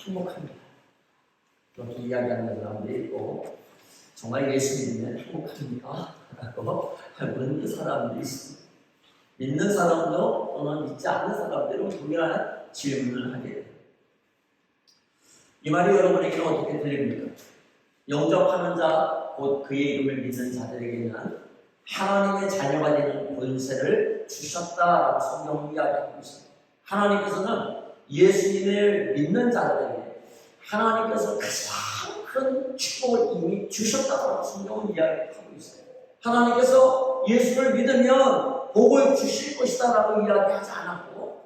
행복합니다. 그렇게 이야기하는 사람들이 있고, 정말 예수 믿으면 행복합니까? 라고 묻는 사람들이 있습니다. 믿는 사람도 또는 믿지 않는 사람들은 동일한 질문을 하게 됩니다. 이 말이 여러분에게는 어떻게 들립니까? 영접하는 자, 곧 그의 이름을 믿는 자들에게는 하나님의 자녀가 되는 권세를 주셨다라고 성경은 이야기하고 있습니다. 하나님께서는 예수님을 믿는 자들에게 하나님께서 가장 큰 축복을 이미 주셨다고 성경은 이야기하고 있어요. 하나님께서 예수를 믿으면 복을 주실 것이다 라고 이야기하지 않았고,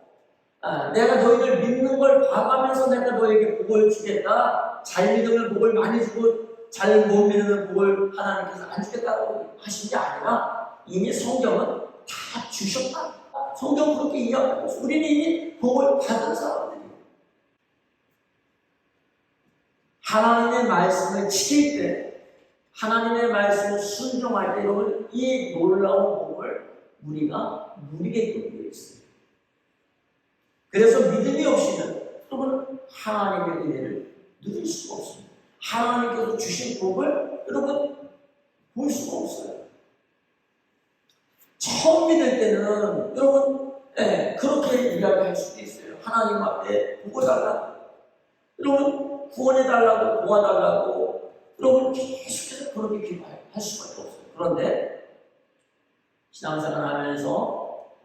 내가 너희들 믿는 걸 봐가면서 내가 너에게 복을 주겠다, 잘 믿으면 복을 많이 주고 잘 못 믿으면 복을 하나님께서 안 주겠다고 하신 게 아니라 이미 성경은 다 주셨다. 성경 그렇게 이야기하고 있어요. 우리는 이미 복을 받은 사람들이에요. 하나님의 말씀을 지킬 때, 하나님의 말씀을 순종할 때 여러분 이 놀라운 복을 우리가 누리게 되어 있어요. 그래서 믿음이 없이는 여러분 하나님의 은혜를 누릴 수가 없습니다. 하나님께서 주신 복을 여러분 볼 수가 없어요. 처음 믿을 때는 여러분 그렇게 이야기할 수도 있어요. 하나님 앞에 복을 달라고, 여러분 구원해달라고, 도와달라고 여러분 계속해서 그렇게 기도할 수밖에 없어요. 그런데 신앙생활 하면서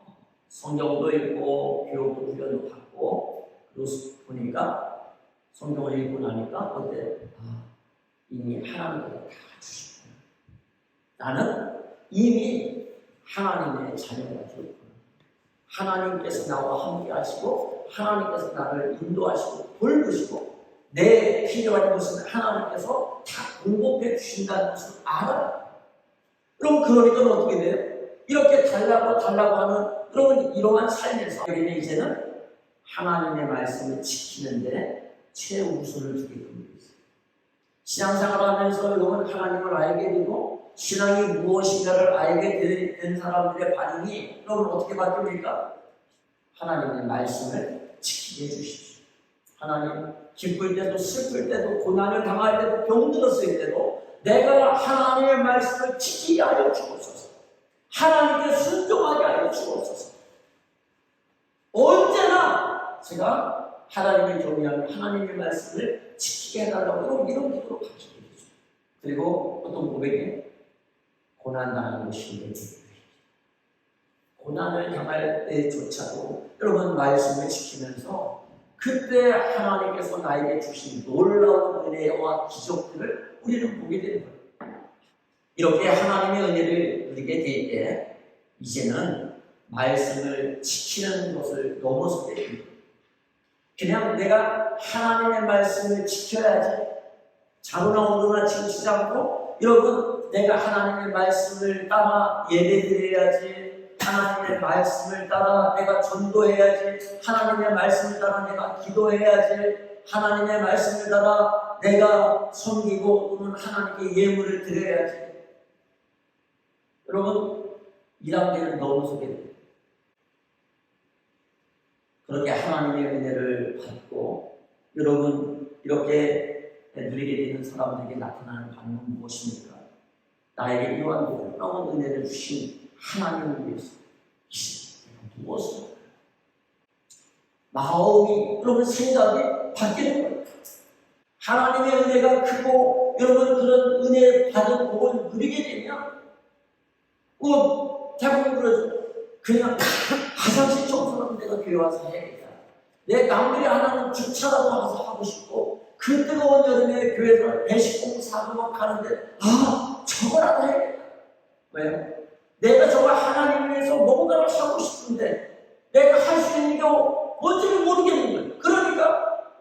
성경도 읽고 교육도 훈련도 받고 그러고 보니까 성경을 읽고 나니까 어때? 이미 하나님께서 다 주셨구나. 나는 이미 하나님의 자녀가 되었구나. 하나님께서 나와 함께 하시고 하나님께서 나를 인도하시고 돌보시고 내 필요한 것은 하나님께서 다 공급해 주신다는 것을 알아요. 그럼 그러니까 어떻게 돼요? 이렇게 달라고 하는 그런 이러한 삶에서 우리는 이제는 하나님의 말씀을 지키는데 최우선을 두게 됩니다. 신앙생활하면서 여러분 하나님을 알게 되고 신앙이 무엇인가를 알게 된 사람들의 반응이 여러분 어떻게 바뀝니까? 하나님의 말씀을 지키게 해주십시오. 하나님 기쁠 때도 슬플 때도 고난을 당할 때도 병들었을 때도 내가 하나님의 말씀을 지키게 하여 주옵소서. 하나님께 순종하게 하여 주옵소서. 언제나 제가 하나님의 종이하며 하나님의 말씀을 지키게 해달라고 이런 기도로 가르치게 되죠. 그리고 어떤 고백이 고난당하는 것인데 고난을 당할 때조차도 여러분 말씀을 지키면서 그때 하나님께서 나에게 주신 놀라운 은혜와 기적들을 우리는 보게 되는 거예요. 이렇게 하나님의 은혜를 누리게 될 때 이제는 말씀을 지키는 것을 넘어서게 됩니다. 그냥 내가 하나님의 말씀을 지켜야지 자고나 오르나 치우치지 않고 여러분 내가 하나님의 말씀을 따라 예배드려야지, 하나님의 말씀을 따라 내가 전도해야지, 하나님의 말씀을 따라 내가 기도해야지, 하나님의 말씀을 따라 내가 섬기고 또는 하나님께 예물을 드려야지. 여러분 이 단계를 넘어서게 됩니다. 그렇게 하나님의 은혜를 받고 여러분 이렇게 누리게 되는 사람들에게 나타나는 반응은 무엇입니까? 나에게 이러한 놀라운 은혜를 주신 하나님을 위해서 무엇을 마음이 여러분 생각이 바뀌는 거예요. 하나님의 은혜가 크고 여러분 그런 은혜 받은 복을 누리게 되면 대부분 그러죠. 그냥 화장실 청소는 내가 교회 와서 해야겠다. 내 남들이 하나는 주차라도 와서 하고 싶고 그 뜨거운 여름에 교회에서 배식공 사고 가는데 저거라도 해야겠다. 왜요? 내가 저거 하나님 위해서 뭔가를 하고 싶은데 내가 할 수 있는 게 뭔지를 모르겠는 거예요. 그러니까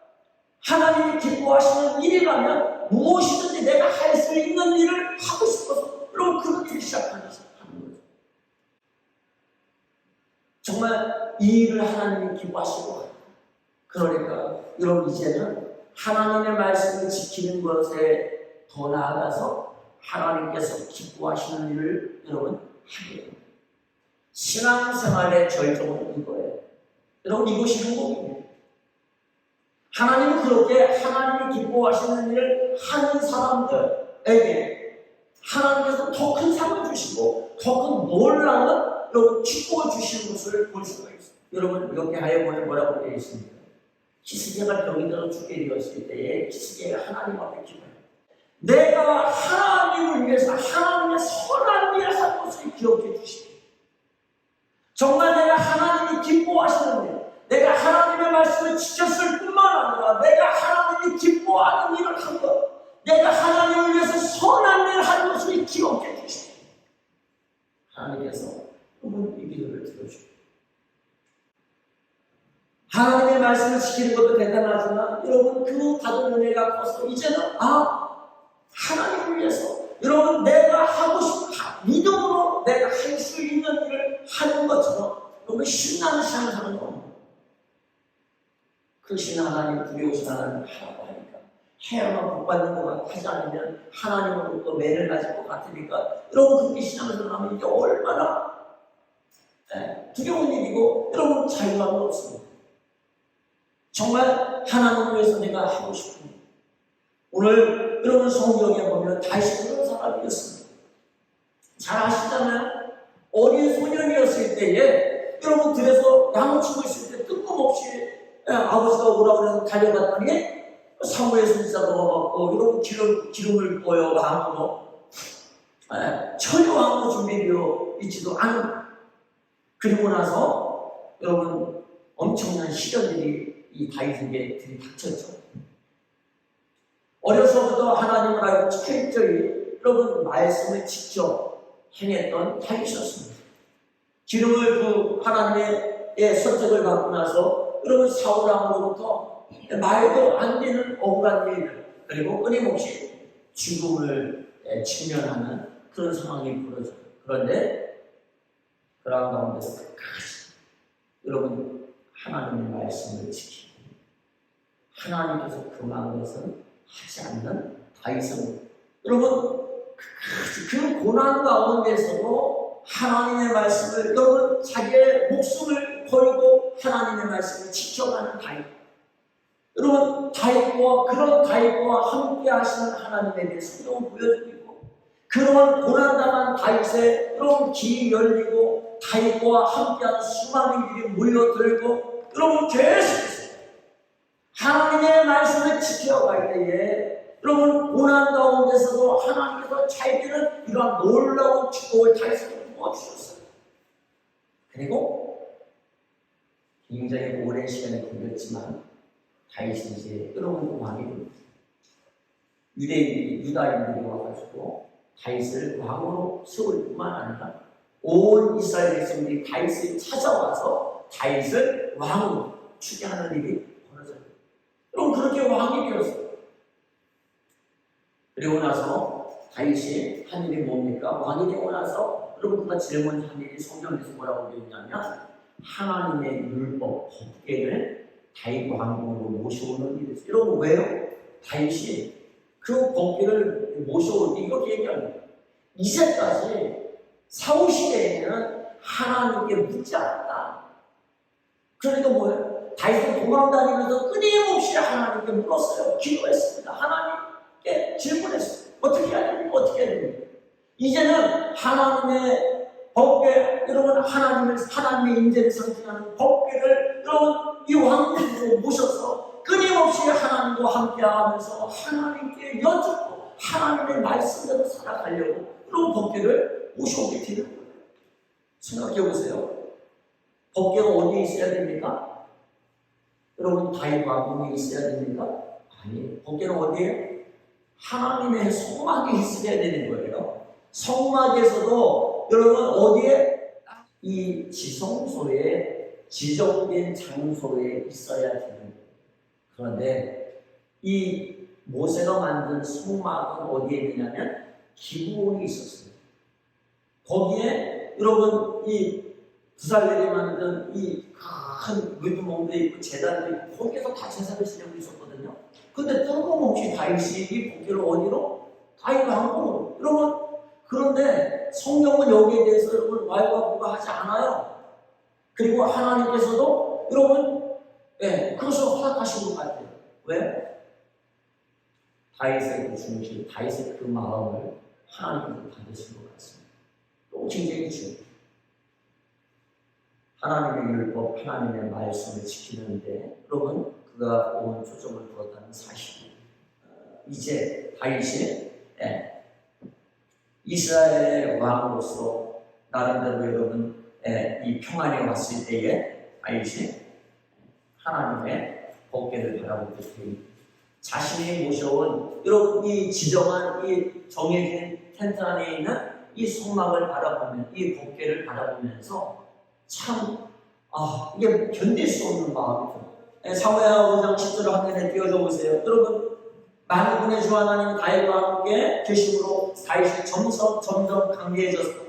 하나님이 기뻐하시는 일이라면 무엇이든지 내가 할 수 있는 일을 하고 싶어서 그럼 그렇게 시작하는 거죠. 정말 이 일을 하나님이 기뻐하시고 그러니까 여러분 이제는 하나님의 말씀을 지키는 것에 더 나아가서 하나님께서 기뻐하시는 일을 여러분 하게 됩니다. 신앙생활의 절정은 이거예요. 여러분 이것이 행복입니다. 하나님은 그렇게 하나님이 기뻐하시는 일을 하는 사람들에게 하나님께서 더 큰 상을 주시고 더 큰 놀라운 여러분 축복을 주시는 것을 볼 수가 있어요. 여러분 이렇게 하여 보면 뭐라고 되어 있습니까? 히스기야가 병이 들어 죽게 되었을 때에 히스기야가 하나님 앞에 기도해요. 내가 하나님을 위해서 하나님의 선한 일을 한 것을 기억해 주십시오. 정말 내가 하나님이 기뻐하시는 일, 내가 하나님의 말씀을 지켰을 뿐만 아니라 내가 하나님이 기뻐하는 일을 한 것, 내가 하나님을 위해서 선한 일을 한 것을 기억해 주십시오. 하나님께서 여러분 이 기도를 들어주십시오. 하나님의 말씀을 지키는 것도 대단하지만 여러분 그 받은 은혜가 커서 이제는 하나님을 위해서 여러분 내가 하고 싶은 믿음으로 내가 할 수 있는 일을 하는 것처럼 여러분 신나는 신앙사는 겁니다. 그 신앙 하나님 두려우신 하나님 하라고 하니까 해야만 복받는 것 같고 하지 않으면 하나님으로부터 매를 맞을 것 같으니까 여러분 그렇게 신앙을 하면 이게 얼마나 두려운 일이고 여러분 자유함은 없습니다. 정말 하나님을 위해서 내가 하고 싶은 일. 오늘 여러분 성경에 보면 다윗이 그런 사람이었습니다. 잘 아시잖아요. 어린 소년이었을 때에 여러분 들에서 나무치고 있을 때 뜬금없이 아버지가 오라고 해서 달려갔더니 사무엘 선지자가 와갖고 여러분 기름을 부어요 왕으로. 전혀 왕으로 준비되어 있지도 않은. 그리고 나서 여러분 엄청난 시련들이 이 다윗에게 들이닥쳤죠. 어려서부터 하나님을 알고 철저히 여러분 말씀을 직접 행했던 다윗이었습니다. 기름을 하나님의 선택을 받고 나서 여러분 사울 왕으로부터 말도 안 되는 억울한 일들 그리고 끊임없이 죽음을 직면하는 그런 상황이 벌어져요. 그런데 그런 가운데서 끝까지 여러분 하나님의 말씀을 지키고 하나님께서 금한 것은 하지 않는 다윗은 여러분 그 고난 가운데서도 하나님의 말씀을 여러분 자기의 목숨을 걸고 하나님의 말씀을 지켜가는 다윗. 여러분 그런 다윗과 함께 하시는 하나님에 대해 성경을 보여주고 있고 그런 고난당한 다윗의 여러분 길이 열리고 다윗과 함께하는 수많은 일이 몰려들고 여러분 계속해서 하나님의 말씀을 지켜갈 때에 여러분 고난 가운데서도 하나님께서 자기들은 이러한 놀라운 축복을 다윗에게 부어주셨어요. 그리고 굉장히 오랜 시간이 걸렸지만 다윗이 이제 여러분 왕이 됩니다. 유다인들이 와가지고 다윗을 왕으로 세울 뿐만 아니라 온 이스라엘 백성들이 다윗을 찾아와서 다윗을 왕으로 추계하는 일이 벌어져요. 여러분 그렇게 왕이 되었어요. 그리고 나서 다윗이 한 일이 뭡니까? 왕이 되고 나서 여러분 그가 질문한 일이 성경에서 뭐라고 되어 있냐면 하나님의 율법, 법궤를 다윗 왕궁으로 모셔오는 일이었어요. 여러분 왜요? 다윗이 그 법궤를 모셔올 때 이렇게 얘기합니다. 이제까지 사울 시대에는 하나님께 묻지 않았다. 그러니까 뭐예요? 다윗은 도망다니면서 끊임없이 하나님께 물었어요. 기도했습니다. 하나님께 질문했어요. 어떻게 해야 됩니까? 어떻게 해야 됩니까? 이제는 하나님의 법궤, 여러분 하나님의 임재를 상징하는 법궤를 여러분 이 왕궁으로 모셔서 끊임없이 하나님과 함께하면서 하나님께 여쭙고 하나님의 말씀대로 살아가려고 여러분 법궤를 모셔오게 되는 거예요. 생각해 보세요. 법궤가 어디에 있어야 됩니까? 여러분 다윗 왕궁에 있어야 됩니까? 아니, 법궤는 어디에? 하나님의 성막에 있어야 되는 거예요. 성막에서도 여러분 어디에? 이 지성소에 지정된 장소에 있어야 되는 거예요. 그런데 이 모세가 만든 성막은 어디에 있냐면 기브온이 있었어요. 거기에 여러분 이 부살렐이 만든 이 큰 물두멍도 있고 제단도 있고 거기에서 다 제사를 지내고 있었거든요. 근데 뜬금없이 다윗이 이 복귀를 어디로? 다윗 왕궁으로. 여러분 그런데 성경은 여기에 대해서 여러분 왈가부가 하지 않아요. 그리고 하나님께서도 여러분 그것을 허락하신 것 같아요. 왜? 다윗의 그 중심, 다윗의 그 마음을 하나님께서 받으신 것 같습니다. 또 굉장히 중요해요. 하나님의 율법, 하나님의 말씀을 지키는데 여러분 그가 온 초점을 두었다는 사실입니다. 이제 다윗이 이스라엘의 왕으로서 나름대로 여러분 이 평안에 왔을 때에 다윗이 하나님의 법궤를 바라보게 됩니다. 자신이 모셔온 여러분 이 지정한 이 정해진 텐트 안에 있는 이 성막을 바라보면 이 법궤를 바라보면서 참 이게 견딜 수 없는 마음이 들어요. 사무엘하 5장 10절을 화면에 띄워줘 보세요. 여러분 만군의 주 하나님 다윗과 함께 계심으로 다윗이 점점 강대해졌어.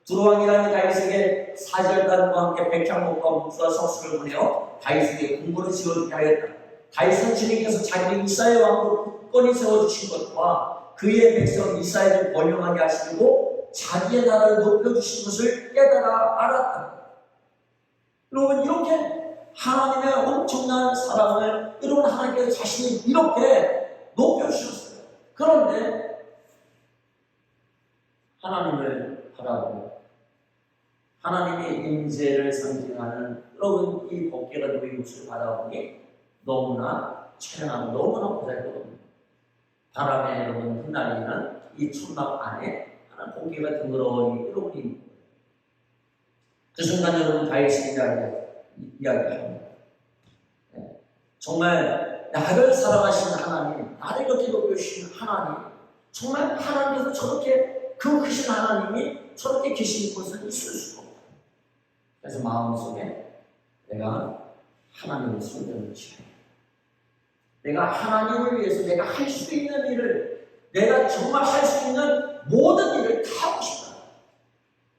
두로왕이라는 다윗에게 사절단과 함께 백향목과 묵주와 석수를 보내어 다윗에게 궁궐을 지어주게 하였다. 다윗은 주님께서 자기 이스라엘 왕으로 굳건히 세워주신 것과 그의 백성 이스라엘을 번영하게 하시고 자기의 나라를 높여주신 것을 깨달아 알았다. 여러분 이렇게 하나님의 엄청난 사랑을 여러분 하나님께서 자신이 이렇게 높여주셨어요. 그런데 하나님을 바라보고 하나님의 임재를 상징하는 여러분 이 법궤가 놓인 곳을 바라보니 너무나 찬양하고 너무나 보잘것없는 바람에 여러분 흩날리는 이 천막 안에 하나 법궤가 둥그러니 여러분이 그 순간 여러분 다윗이 이야기합니다. 정말 나를 사랑하시는 하나님, 나를 이렇게 높여주시는 하나님, 정말 하나님께서 저렇게 그 크신 하나님이 저렇게 계신 곳은 있을 수가 없다. 그래서 마음속에 내가 하나님의 성전을 지어야 해. 내가 하나님을 위해서 내가 할 수 있는 일을 내가 정말 할 수 있는 모든 일을 다 하고 싶다.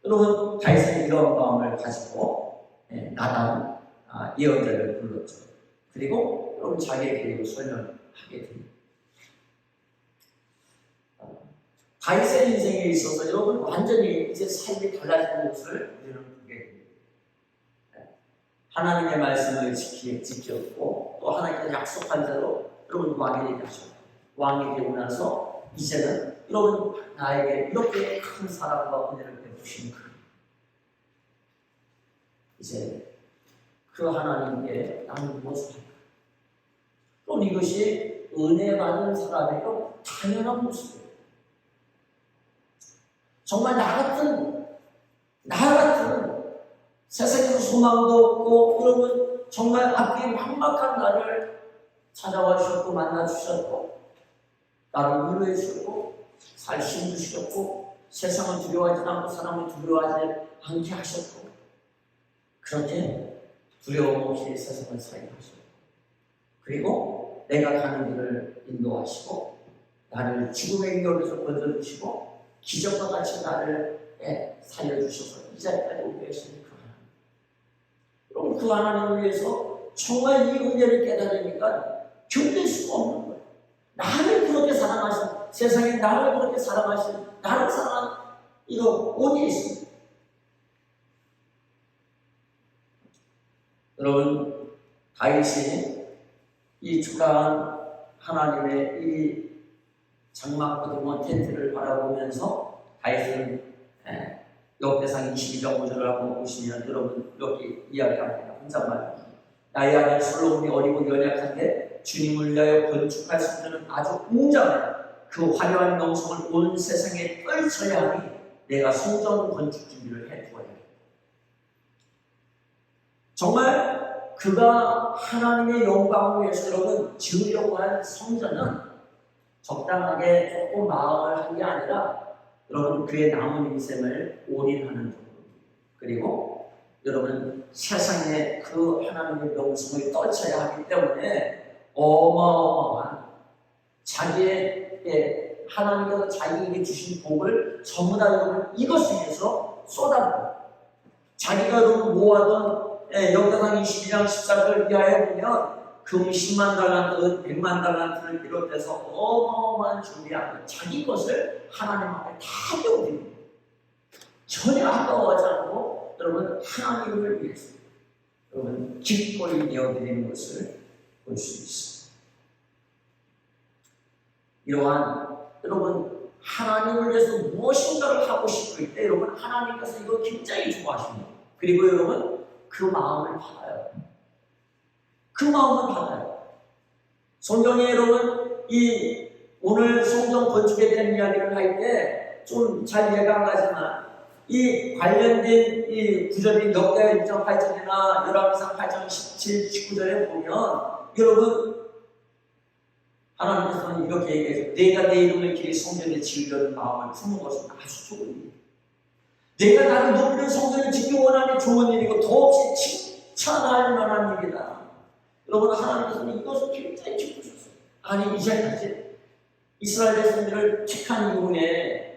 여러분 다윗은 이런 마음을 가지고 나단 예언자를 불렀죠. 그리고 여러분 자기의 계획을 설명하게 됩니다. 다윗의 인생에 있어서 여러분 완전히 이제 삶이 달라지는 것을 우리는 보게 됩니다. 하나님의 말씀을 지켰고 또 하나님께서 약속한 대로 여러분 왕이 되게 하셨고 왕이 되고 나서 이제는 여러분 나에게 이렇게 큰 사랑과 은혜를 베푸신 그 이제 그 하나님께 나는 무엇을 할까? 또 이것이 은혜 받은 사람의 당연한 모습이에요. 정말 나 같은 세상에서 소망도 없고 여러분 정말 앞이 막막한 나를 찾아와 주셨고 만나 주셨고 나를 위로해 주셨고 살 힘 주셨고 세상을 두려워하지 않고 사람을 두려워하지 않게 하셨고 그렇게 두려움 없이 세상을 살게 하셨고 그리고 내가 가는 길을 인도하시고 나를 죽음의 위협에서 건져주시고 기적과 같이 나를 살려주셔서 이 자리까지 오게 하시는 그 하나님. 여러분 그 하나님을 위해서 정말 이 은혜를 깨달으니까 견딜 수가 없는 거예요. 나를 그렇게 사랑하신 세상에 나를 그렇게 사랑하신 나를 사랑한 이런 어디에 있습니까? 여러분 다윗이 이 초라한 하나님의 이 장막과 텐트를 바라보면서 다윗은 역대상 22장 5절을 한번 보시면 여러분 이렇게 이야기합니다. 혼잣말 나의 아들 솔로몬이 어리고 연약한데 주님을 위하여 건축할 성전은 아주 웅장하여 그 화려한 명성을 온 세상에 떨쳐야 하니 내가 성전 건축 준비를 해두어야겠다. 정말 그가 하나님의 영광을 위해서 여러분 지으려고 한 성전은 적당하게 조금 마음을 한 게 아니라 여러분 그의 남은 인생을 올인하는 정도 그리고 여러분 세상에 그 하나님의 명성을 떨쳐야 하기 때문에 어마어마한 자기의 하나님께서 자기에게 주신 복을 전부 다 여러분 이것을 위해서 쏟아부어요. 자기가 여러분 모아둔 역대상 22장 14절을 위하여 보면 금 10만 달란트, 100만 달란트를 비롯해서 어마어마한 준비하는 자기 것을 하나님 앞에 다 내어드립니다. 전혀 아까워하지 않고 여러분 하나님을 위해서 여러분 기꺼이 내어드리는 것을 볼 수 있습니다. 이러한 여러분 하나님을 위해서 무엇인가를 하고 싶을 때 여러분 하나님께서 이거 굉장히 좋아하십니다. 그리고 여러분 그 마음을 받아요. 그 마음을 받아요. 성경에 여러분 이 오늘 성경 건축에 대한 이야기를 할 때 좀 잘 이해가 안 가지만 이 관련된 이 구절인 역대하 1장 8절이나 열왕기상 8장 17, 19절에 보면 여러분 하나님께서는 이렇게 얘기해서 내가 내 이름을 길이 성전에 지으려는 마음을 품은 것은 아주 좋은 일. 내가 나를 높이는 성전을 짓기 원하는 좋은 일이고 더없이 칭찬할 만한 일이다. 여러분 하나님께서는 이것을 굉장히 기쁘셨어요. 아니 이제까지 이스라엘 백성들을 택한 이후에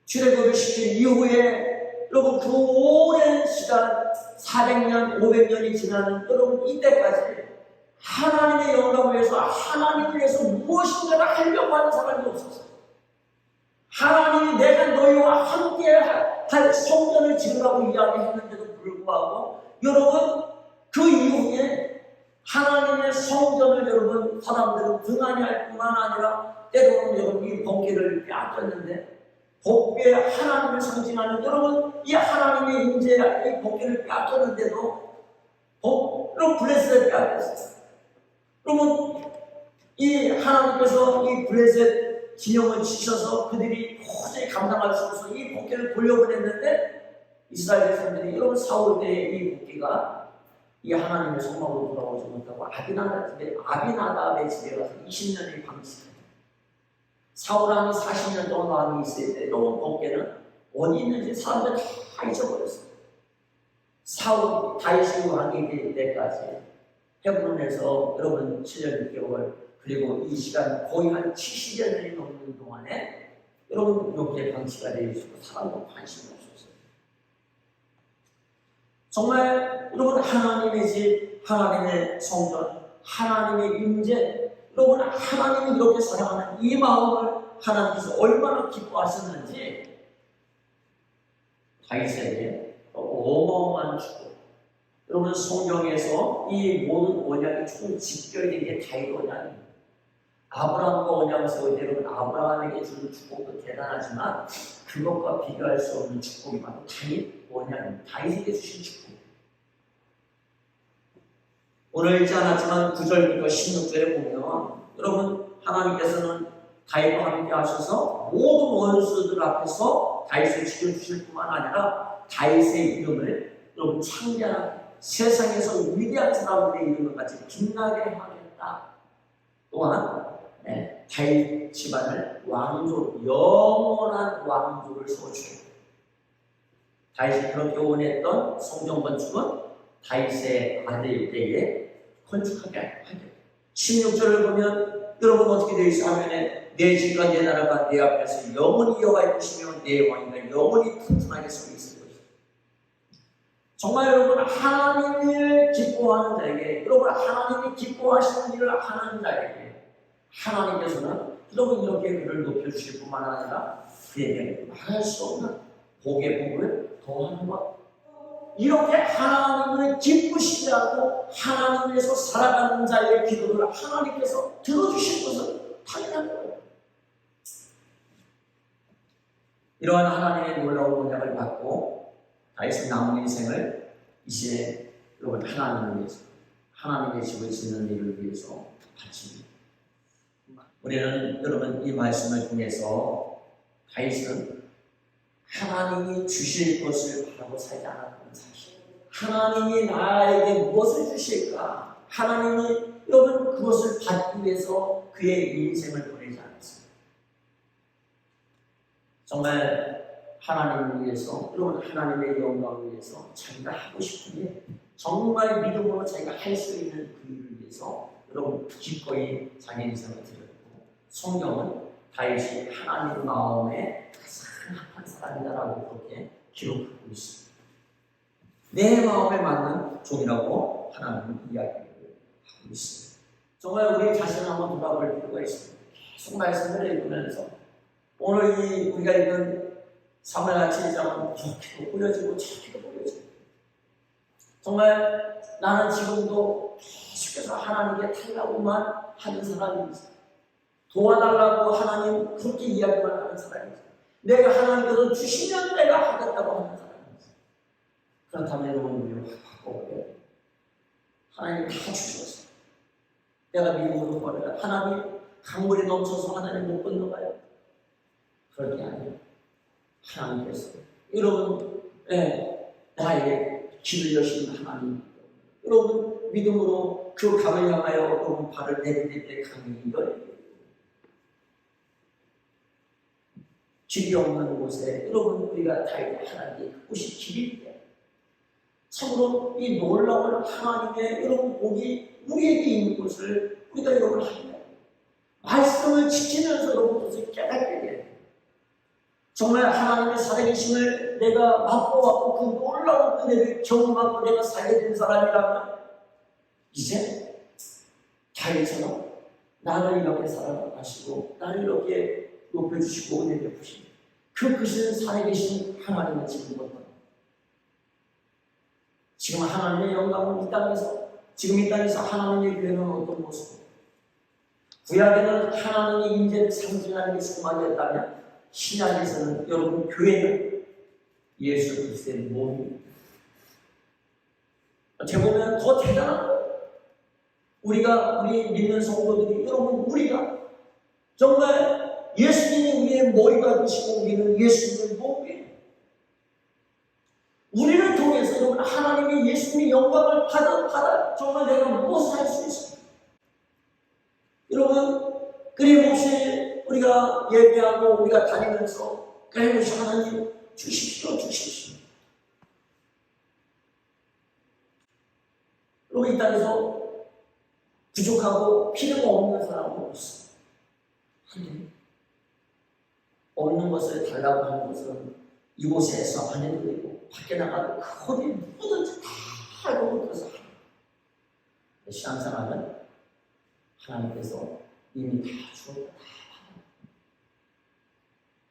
출애굽을 시킨 이후에 여러분 그 오랜 시간 400년, 500년이 지나는 여러분 이때까지 하나님의 영광을 위해서 하나님을 위해서 무엇인가를 하려고 하는 사람이 없었어요. 하나님이 내가 너희와 함께 할 성전을 지으라고 이야기했는데도 불구하고 여러분 그 이후에 하나님의 성전을 여러분 사람들은 등한히 할 뿐만 아니라 때로는 여러분 이 번개를 빼앗겼는데 복의 하나님을 상징하는 여러분 이 하나님의 임재야 이 복개를 빼앗겼는데도 여러분 블레셋을 빼앗겼어요. 여러분 이 하나님께서 이 블레셋 진영을 치셔서 그들이 도저히 감당할 수 없어서 이 복개를 돌려보냈는데 이스라엘 백성들이 여러분 사울 때의 이 복개가 이 하나님의 성막으로 돌아오지 못하고 아비나답의 집에 가서 20년이 방치해요. 사울왕이 40년 동안 왕이 있을 때 여러분 복개는 어디 있는지 사람들 다 잊어버렸어요. 사울 다윗이 왕이 될 때까지 헤브론에서 여러분 7년 6개월 그리고 이 시간 거의 한 70년이 넘는 동안에 여러분 이렇게 방치가 되어 있고 사람도 관심이 없었어요. 정말 여러분 하나님의 집, 하나님의 성전, 하나님의 임재 여러분 하나님이 이렇게 사랑하는 이 마음을 하나님께서 얼마나 기뻐하셨는지 다윗에게 어마어마한 축복. 여러분 성경에서 이 모든 언약이 총 집결된 게 다윗 언약입니다. 아브라함과 언약을 세울 때 여러분 아브라함에게 주는 축복도 대단하지만 그것과 비교할 수 없는 축복이 바로 다윗 언약입니다. 다윗에게 주신 축복. 오늘 읽지 않았지만 9절부터 16절에 보면 여러분 하나님께서는 다윗과 함께 하셔서 모든 원수들 앞에서 다윗을 지켜주실 뿐만 아니라 다윗의 이름을 여러분 창대한 세상에서 위대한 사람들의 이름을 같이 빛나게 하겠다. 또한 다윗 집안을 왕조, 영원한 왕조를 세워주겠다. 다윗이 그렇게 원했던 성전 건축은 다윗의 아들 때에 건축하게 하겠다. 16절을 보면 여러분 어떻게 되어 있어 하면 내 집과 내 나라가 내 앞에서 영원히 여호와의 것이며 내 왕위가 영원히 튼튼하게 서 있을 것이다. 정말 여러분 하나님을 기뻐하는 자에게 여러분 하나님이 기뻐하시는 일을 하는 자에게 하나님께서는 여러분 이렇게 그를 높여주실 뿐만 아니라 그에게 말할 수 없는 복의 복을 더하는 것. 이렇게 하나님을 기쁘시게 하고 하나님 위해서 살아가는 자의 기도를 하나님께서 들어주실 것은 당연한 거예요. 이러한 하나님의 놀라운 언약을 받고 다윗은 남은 인생을 이제 여러분 하나님을 위해서 하나님의 집을 짓는 일을 위해서 바칩니다. 우리는 여러분 이 말씀을 통해서 다윗은 하나님이 주실 것을 바라고 살지 않았던 사실. 하나님이 나에게 무엇을 주실까? 하나님이 여러분 그것을 받기 위해서 그의 인생을 보내지 않았습니다. 정말 하나님을 위해서 여러분 하나님의 영광을 위해서 자기가 하고 싶은 일 정말 믿음으로 자기가 할 수 있는 그 일을 위해서 여러분 기꺼이 자기 인생을 드렸고 성경은 다윗이 하나님 마음에 가장 합한 사람이다라고 그렇게 기록하고 있습니다. 내 마음에 맞는 종이라고 하나님은 이야기를 하고 있습니다. 정말 우리 자신을 한번 돌아볼 필요가 있습니다. 계속 말씀을 읽으면서 오늘 우리가 읽은 사무엘 7장은 이렇게도 보여지고 저렇게도 보여지고 정말 나는 지금도 계속해서 하나님께 달라고만 하는 사람입니다. 도와달라고 하나님 그렇게 이야기만 하는 사람이죠. 내가 하나님께서 주시면 내가 하겠다고 하는 사람이죠. 그렇다면 여러분 우리는 바꿔야 하나님 다 주셨어요. 내가 믿음으로 버려요. 하나님 강물이 넘쳐서 하나님 못 건너가요. 그럴 게 아니에요. 하나님께서 여러분 나의 길을 여신 하나님, 여러분 믿음으로 그 강을 향하여 여러분 발을 내디딜 때 강이 열려요. 길이 없는 곳에 여러분 우리가 다니는 하나님의 그곳이 길일 때 참으로 이 놀라운 하나님의 여러분 복이 우리에게 있는 것을 우리가 여러분 합니다. 말씀을 지키면서 여러분 그것을 깨닫게 돼요. 정말 하나님의 살아계심을 내가 맛보았고 그 놀라운 은혜를 경험하고 내가 살게 된 사람이라면 이제 다윗처럼 나를 이렇게 사랑하시고 나를 이렇게 높여주시고 은혜 베푸시고 그 크신 살아계신 하나님은 지금부터 지금 하나님의 영광은 이 땅에서 지금 이 땅에서 하나님의 교회는 어떤 모습 구약에는 하나님의 인재를 상징하는 게 소망이었다면 신약에서는 여러분 교회는 예수 그리스도의 몸입니다. 어떻게 보면 더 대단한 거예요. 우리 믿는 성도들이 여러분 우리가 정말 예수님이 우리의 머리가 되시고 우리는 예수님의 몸이에요. 우리를 통해서 여러분 하나님의 예수님의 영광을 받아 정말 내가 무엇을 할 수 있습니까? 여러분 끊임없이 우리가 예배하고 우리가 다니면서 끊임없이 하나님 주십시오. 여러분 이 땅에서 부족하고 필요가 없는 사람은 없어요. 없는 것을 달라고 하는 것은 이곳에서 안 해도 되고 밖에 나가도 그 어디 누구든지 다 알고 못해서 신앙생활은 하나님께서 이미 다 주었다.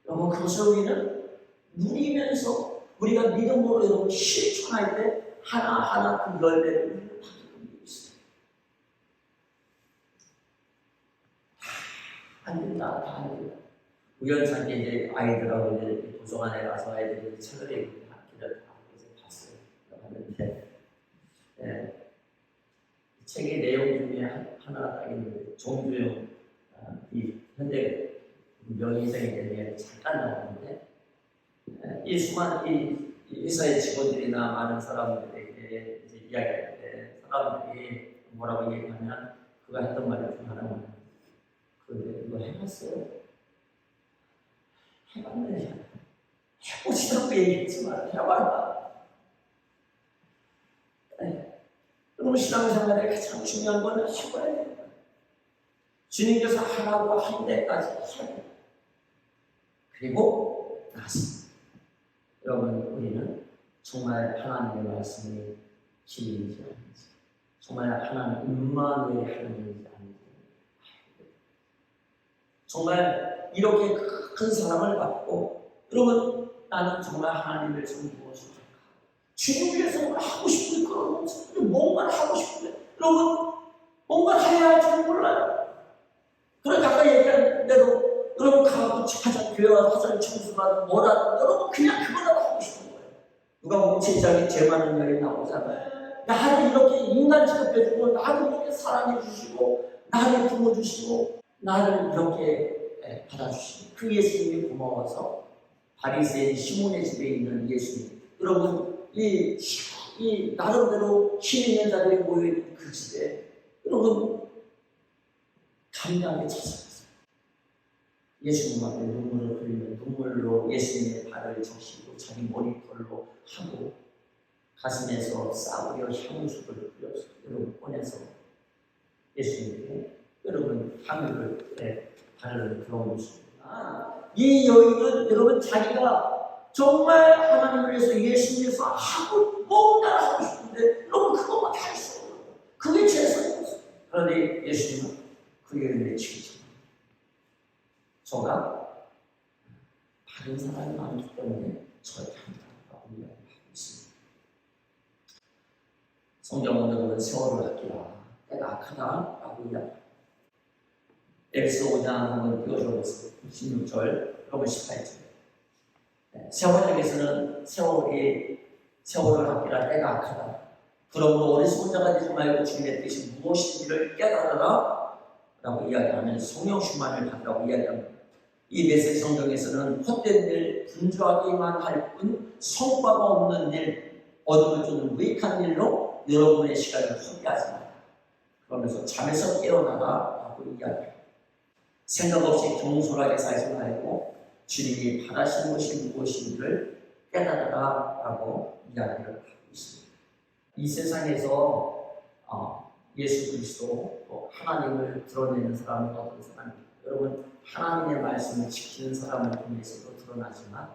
여러분 그것을 우리는 누리면서 우리가 믿음으로 여러분 실천할 때 하나하나 그 열매를 우리는 받게 있어요. 다 안 된다, 다 안 된다. 우연찮게 이제 아이들하고 이제 도서관에 가서 아이들이 책을 읽는 학기를 다 봤어요. 봤는데 책의 내용 중에 하나가 딱 있는데 정주영 이 현대 명의생에 대해 잠깐 나오는데 이 수많은 이 회사의 직원들이나 많은 사람들에게 이제 이야기할 때 사람들이 뭐라고 얘기하면 그가 했던 말 중 하나는 그런데 이거 해봤어요? 해봤네. 해보시라고 얘기했지만 해봐라. 여러분 신앙생활에 가장 중요한 건 해봐야 돼요. 주님께서 하라고 한 데까지 해야 돼요. 그리고 나서 여러분 우리는 정말 하나님의 말씀이 진리인지 아닌지 정말 하나님 임마누엘의 하나님인지 아닌지 정말 이렇게 큰 사랑을 받고 여러분 나는 정말 하나님을 좀 무엇을 할까 주님 위해서 하고 싶은 그런 뭔가 하고 싶은데 여러분 뭔가 해야 할 줄 몰라요. 그러니까 아까 얘기한 대로 여러분 가고 하자 교회 와서 하자 청소하든 뭐라든 여러분 그냥 그거라도 하고 싶은 거예요. 누가 보면 제자기 죄 많은 여인 나오잖아요. 나를 이렇게 인간 취급해주고 나를 이렇게 사랑해주시고 나를 품어주시고 나를 이렇게 받아주시고 그 예수님이 고마워서 바리새인 시몬의 집에 있는 예수님 여러분 이 나름대로 힘 있는 자들이 모여있는 그 집에 여러분 감당하게 찾아갔어요. 예수님 앞에 눈물을 흘리며 눈물로 예수님의 발을 적시고 자기 머리털로 하고 가슴에서 싸우려 향수를 뿌려서 여러분 꺼내서 예수님께 여러분 향유를 발을 들어오십니다. 이 여인은 여러분 자기가 정말 하나님을 위해서 예수님 위해서 하고 뭔가 하고 싶은데 여러분 그것만 다 할 수 없는 거예요. 그게 최선이었어요. 그런데 예수님은 그 여인을 지키죠. 저가 다른 사람이 많기 때문에 저를 한다고 이야기하고 있습니다. 성경은 여러분 세월을 아끼라 때가 악하다라고 이야기합니다. 엑스 5장 한번 띄워줘 보세요. 16절, 그리고 18절. 세월에게서는 세월을 아끼라 때가 악하다. 그러므로 어리석은 자가 되지 말고 주님의 뜻이 무엇인지를 깨달아라 라고 이야기하면 성령 충만을 받으라고 이야기합니다. 이 메시지 성경에서는 헛된 일, 분주하기만 할 뿐 성과가 없는 일, 어둠을 주는 무익한 일로 여러분의 시간을 허비하지 마라. 그러면서 잠에서 깨어나라 라고 이야기합니다. 생각 없이 경솔하게 살지 말고 주님이 바라시는 것이 무엇인지를 깨달아라 라고 이야기를 하고 있습니다. 이 세상에서 예수 그리스도 또 하나님을 드러내는 사람은 어떤 사람입니까? 여러분, 하나님의 말씀을 지키는 사람을 통해서도 드러나지만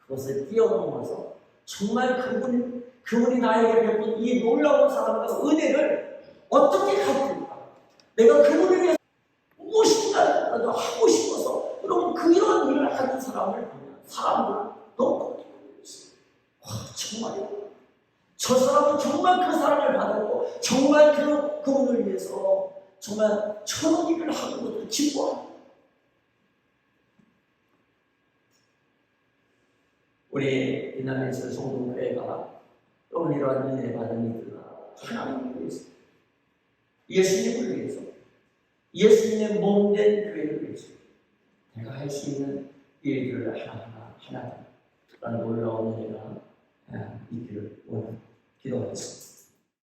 그것을 뛰어넘어서 정말 그분이 나에게 베푼 이 놀라운 사랑과 은혜를 어떻게 갚을까? 내가 그분을 위해서 무엇인가라도 하고 싶어서 여러분 그런 일을 하는 사람을 보면 사람들 너무 있어요. 정말요? 저 사람은 정말 그 사랑을 받았고 정말 그분을 위해서 정말 저런 일을 하는 것을 기뻐합니다. 우리 이남에서 성동교회가 또 이러한 은혜 받은 이들아 하나님을 위해서 예수님을 위해서 예수님의 몸된 교회를 위해서 내가 할 수 있는 일들을 하나하나 놀라운 은혜가 있기를 원합니다. 기도하겠습니다.